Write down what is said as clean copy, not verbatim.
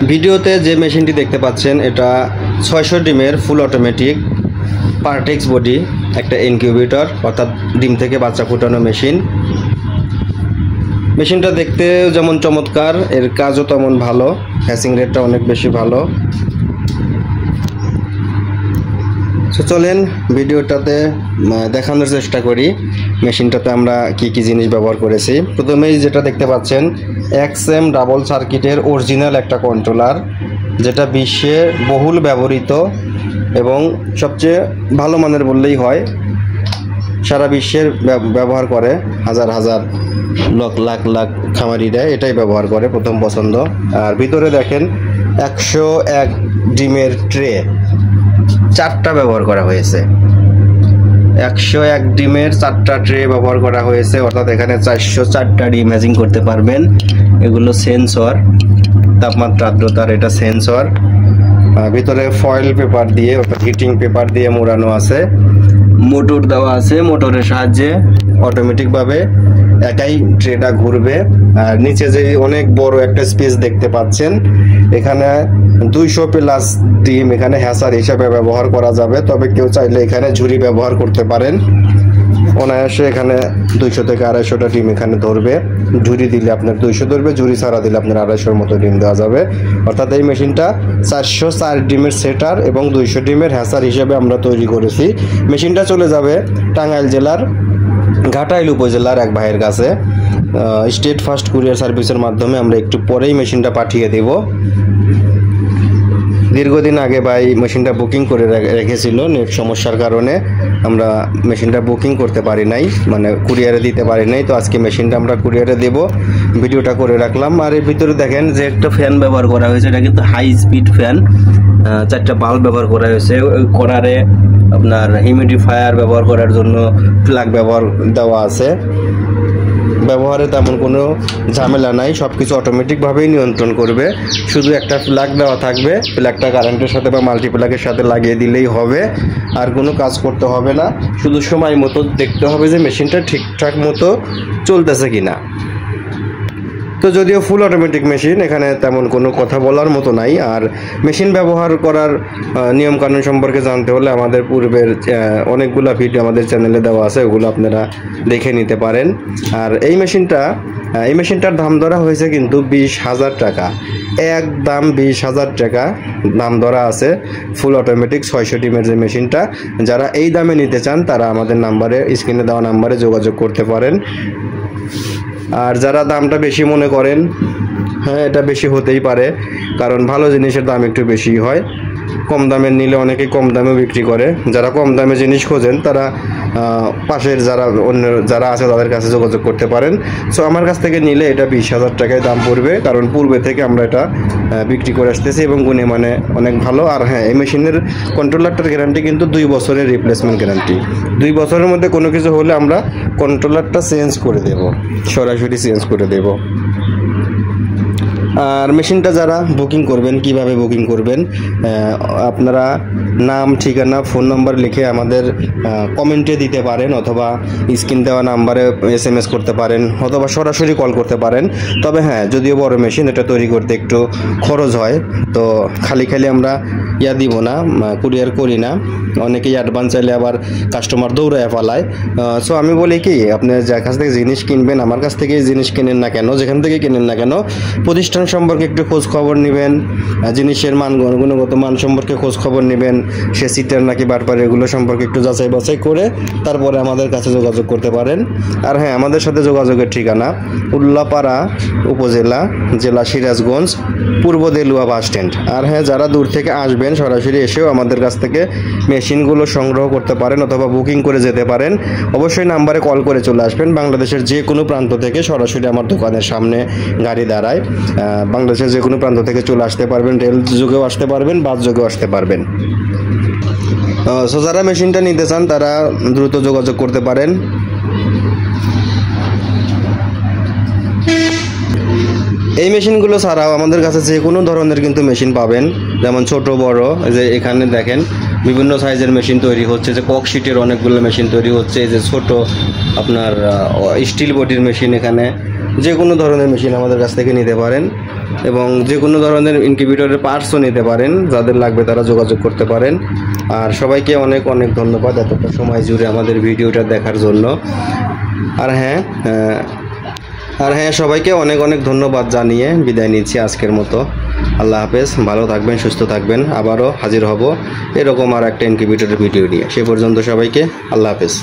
ভিডিওতে যে মেশিনটি দেখতে পাচ্ছেন এটা 600 ডিমের ফুল অটোমেটিক পার্টেক্স বডি একটা ইনকিউবেটর অর্থাৎ ডিম থেকে বাচ্চা ফোটানো মেশিন। মেশিনটা দেখতে যেমন চমৎকার, এর কাজও তেমন ভালো, হ্যাচিং রেটটা অনেক বেশি ভালো। তো চলেন ভিডিওটাতে দেখানোর চেষ্টা করি মেশিনটাতে আমরা কি কি জিনিস ব্যবহার করেছি। প্রথমেই যেটা দেখতে পাচ্ছেন XM ডাবল সার্কিটের অরিজিনাল একটা কন্ট্রোলার, যেটা বিশ্বে বহুল ব্যবহৃত এবং সবচেয়ে ভালো মানের বললেই হয়। সারা বিশ্বের ব্যবহার করে, হাজার হাজার লাখ লাখ খামারিরা এটাই ব্যবহার করে, প্রথম পছন্দ। আর ভিতরে দেখেন 101 ডিমের ট্রে 4টা ব্যবহার করা হয়েছে। 101 ডিমের 4টা ট্রে ব্যবহার করা হয়েছে, অর্থাৎ এখানে 404টা ডিম হ্যাচিং করতে পারবেন। এগুলো সেন্সর, তাপমাত্রা আর্দ্রতার এটা সেন্সর। ভিতরে ফয়েল পেপার দিয়ে অর্থাৎ হিটিং পেপার দিয়ে মোড়ানো আছে। মোটর দেওয়া আছে, মোটরের সাহায্যে অটোমেটিকভাবে একাই ট্রেটা ঘুরবে। আর নিচে যে অনেক বড় একটা স্পেস দেখতে পাচ্ছেন, এখানে 200 প্লাস ডিম এখানে হ্যাচার হিসাবে ব্যবহার করা যাবে। তবে কেউ চাইলে এখানে ঝুড়ি ব্যবহার করতে পারেন, অনায়াসে এখানে 200 থেকে 250টা ডিম এখানে ধরবে। ঝুড়ি দিলে আপনার 200 ধরবে, ঝুড়ি ছাড়া দিলে আপনার 250-এর মতো ডিম দেওয়া যাবে। অর্থাৎ এই মেশিনটা 404 ডিমের সেটার এবং 200 ডিমের হ্যাচার হিসেবে আমরা তৈরি করেছি। মেশিনটা চলে যাবে টাঙ্গাইল জেলার ঘাটাইল উপজেলার এক ভাইয়ের কাছে। স্টেট ফার্স্ট কুরিয়ার সার্ভিসের মাধ্যমে আমরা একটু পরেই মেশিনটা পাঠিয়ে দেব। দীর্ঘদিন আগে ভাই মেশিনটা বুকিং করে রেখেছিল, নেট সমস্যার কারণে আমরা মেশিনটা বুকিং করতে পারি নাই, মানে কুরিয়ারে দিতে পারি নাই। তো আজকে মেশিনটা আমরা কুরিয়ারে দেব, ভিডিওটা করে রাখলাম। আর এর ভিতরে দেখেন যে একটা ফ্যান ব্যবহার করা হয়েছে, এটা কিন্তু হাই স্পিড ফ্যান। 4টা বাল্ব ব্যবহার করা হয়েছে। ওই করারে আপনার হিউমিডিফায়ার ব্যবহার করার জন্য প্লাগ ব্যবহার দেওয়া আছে। ব্যবহারে তেমন কোনো ঝামেলা নাই, সব কিছু অটোমেটিকভাবেই নিয়ন্ত্রণ করবে। শুধু একটা প্লাগ দেওয়া থাকবে, প্লাগটা কারেন্টের সাথে বা মাল্টিপ্লাগের সাথে লাগিয়ে দিলেই হবে, আর কোনো কাজ করতে হবে না। শুধু সময় মতো দেখতে হবে যে মেশিনটা ঠিকঠাক মতো চলতেছে কিনা। তো যদিও ফুল অটোমেটিক মেশিন, এখানে তেমন কোনো কথা বলার মতো নাই। আর মেশিন ব্যবহার করার নিয়মকানুন সম্পর্কে জানতে হলে আমাদের পূর্বের অনেকগুলো ভিডিও আমাদের চ্যানেলে দেওয়া আছে, ওগুলো আপনারা দেখে নিতে পারেন। আর এই মেশিনটার দাম ধরা হয়েছে কিন্তু 20,000 টাকা, একদম 20,000 টাকা দাম ধরা আছে। ফুল অটোমেটিক 600 ডিমের যে মেশিনটা, যারা এই দামে নিতে চান তারা আমাদের নাম্বারে, স্ক্রিনে দেওয়া নাম্বারে যোগাযোগ করতে পারেন। আর যারা দামটা বেশি মনে করেন, হ্যাঁ এটা বেশি হতেই পারে, কারণ ভালো জিনিসের দাম একটু বেশি হয়। কম দামের নিলে অনেকেই কম দামেও বিক্রি করে। যারা কম দামে জিনিস খোঁজেন তারা পাশের অন্য যারা আছে তাদের কাছে যোগাযোগ করতে পারেন। সো আমার কাছ থেকে নিলে এটা 20,000 টাকায় দাম পড়বে, কারণ পূর্বে থেকে আমরা এটা বিক্রি করে আসতেছি এবং গুণে মানে অনেক ভালো। আর হ্যাঁ, এই মেশিনের কন্ট্রোলারটার গ্যারান্টি কিন্তু 2 বছরের রিপ্লেসমেন্ট গ্যারান্টি। 2 বছরের মধ্যে কোনো কিছু হলে আমরা কন্ট্রোলারটা চেঞ্জ করে দেব, সরাসরি চেঞ্জ করে দেব। আর মেশিনটা যারা বুকিং করবেন, কিভাবে বুকিং করবেন, আপনারা নাম, ঠিকানা, ফোন নাম্বার লিখে আমাদের কমেন্টে দিতে পারেন, অথবা স্ক্রিন দেওয়া নাম্বারে SMS করতে পারেন, অথবা সরাসরি কল করতে পারেন। তবে হ্যাঁ, যদিও বড় মেশিন, এটা তৈরি করতে একটু খরচ হয়, তো খালি আমরা দিব না, কুরিয়ার করি না। অনেকেই অ্যাডভান্স চাইলে আবার কাস্টমার দৌড়ায় পালায়। সো আমি বলি কি, আপনি যার কাছ থেকে জিনিস কিনবেন, আমার কাছ থেকে জিনিস কিনেন না কেন, যেখান থেকে কিনেন না কেন, প্রতিষ্ঠান সম্পর্কে একটু খোঁজ খবর নেবেন, জিনিসের মান, গুণগত মান সম্পর্কে খোঁজ খবর নেবেন, সে সিটার নাকি বাটপার, এগুলো সম্পর্কে একটু যাচাই বাছাই করে তারপরে আমাদের কাছে যোগাযোগ করতে পারেন। আর হ্যাঁ, আমাদের সাথে যোগাযোগের ঠিকানা উল্লাপাড়া উপজেলা, জেলা সিরাজগঞ্জ, পূর্ব দেলুয়া বাস স্ট্যান্ড। আর হ্যাঁ, যারা দূর থেকে আসবেন সরাসরি এসেও আমাদের কাছ থেকে মেশিনগুলো সংগ্রহ করতে পারেন অথবা বুকিং করে যেতে পারেন। অবশ্যই নাম্বারে কল করে চলে আসবেন। বাংলাদেশের যে কোনো প্রান্ত থেকে সরাসরি আমার দোকানের সামনে গাড়ি দাঁড়ায়। বাংলাদেশের যে কোনো প্রান্ত থেকে চলে আসতে পারবেন, রেল যোগেও আসতে পারবেন, বাস যোগেও আসতে পারবেন। সো যারা মেশিনটা নিতে চান তারা দ্রুত যোগাযোগ করতে পারেন। এই মেশিনগুলো ছাড়াও আমাদের কাছে যে কোনো ধরনের কিন্তু মেশিন পাবেন, যেমন ছোট বড়। যে এখানে দেখেন বিভিন্ন সাইজের মেশিন তৈরি হচ্ছে, যে কক শিটের অনেকগুলো মেশিন তৈরি হচ্ছে, এই যে ছোট আপনার স্টিল বডির মেশিন, এখানে যে কোনো ধরনের মেশিন আমাদের কাছ থেকে নিতে পারেন। এবং যে কোনো ধরনের ইনকিউবেটরের পার্টসও নিতে পারেন, যাদের লাগবে তারা যোগাযোগ করতে পারেন। আর সবাইকে অনেক অনেক ধন্যবাদ এতটা সময় জুড়ে আমাদের ভিডিওটা দেখার জন্য। আর হ্যাঁ সবাইকে অনেক অনেক ধন্যবাদ জানিয়ে বিদায় নিচ্ছি আজকের মতো। আল্লাহ হাফেজ, ভালো থাকবেন, সুস্থ থাকবেন। আবারও হাজির হব এরকম আর একটা ইনকিউবেটরের ভিডিও নিয়ে। সে পর্যন্ত সবাইকে আল্লাহ হাফেজ।